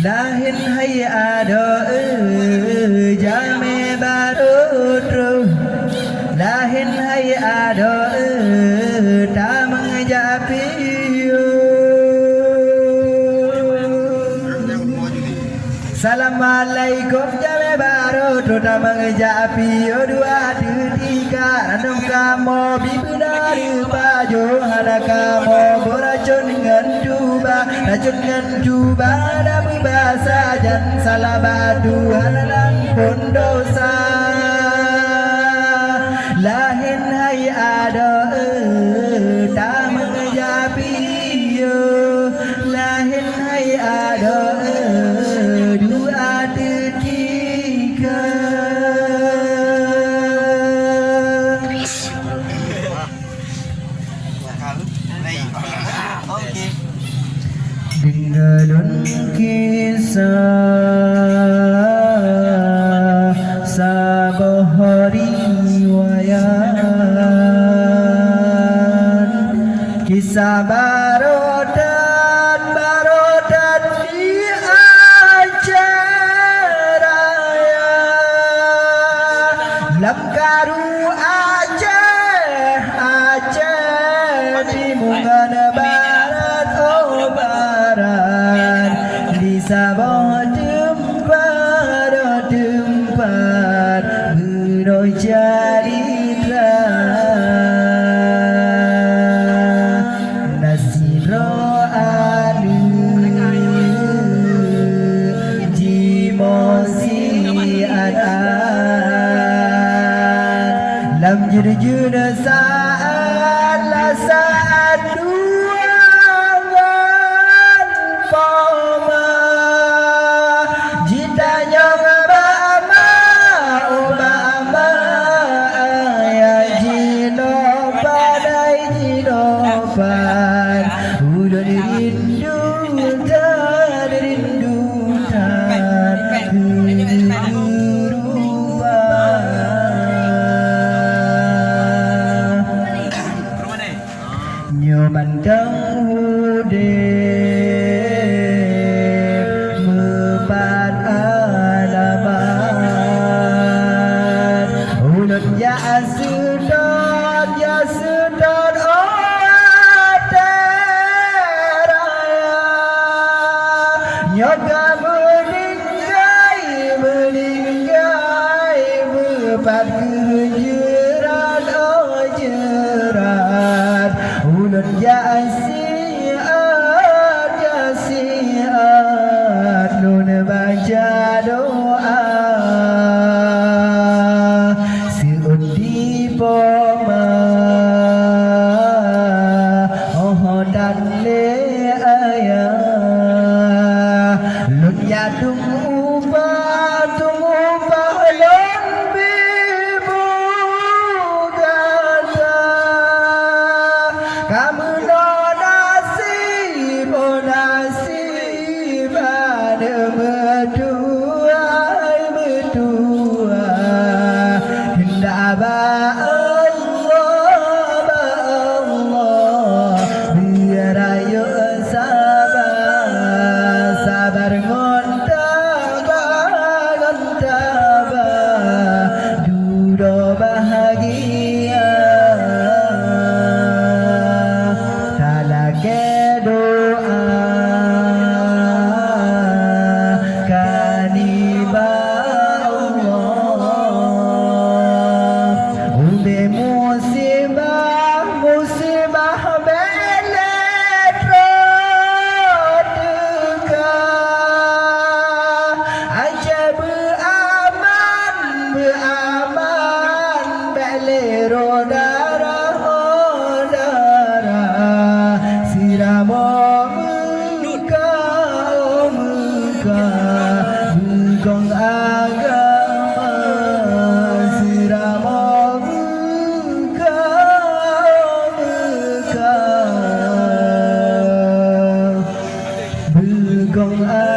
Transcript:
lahin hay ada jame baru lahin hay ada tamang japi Assalamualaikum jame baru tamang japi dua tiga ranum kamu bibudari pajo hana kamu beracun dengan juba dabu bahasa jan salabadu halalan pun dosa lahin hai ada tamang japi lahin hai ada dua tiga dengarkan kisah sebuah riwayat kisah barodat di Aceh Raya Lemkaru Aceh di Mungan Barat barat di Sabah tempat beroi cerita nasiro anu jimosi adan lam jurjun saat duangan poma jitanya Obama ya jinopan udah rindukan nyoman kang hude mepat alamat ulun ya sedot nyoga meninggai mepat kejerat jerat ulun jasiat nun baca doa seundi poma dan le ayah lun ya tungubah lun bibu gata kamu no nasib ada berdua hendak Allah biar ayo sabar ngontabah dudo bahagia talake doa kaniba Allah ube musibah belet rodeka aja beraman belet darah siramo muka bukong agama siramo muka bukong agama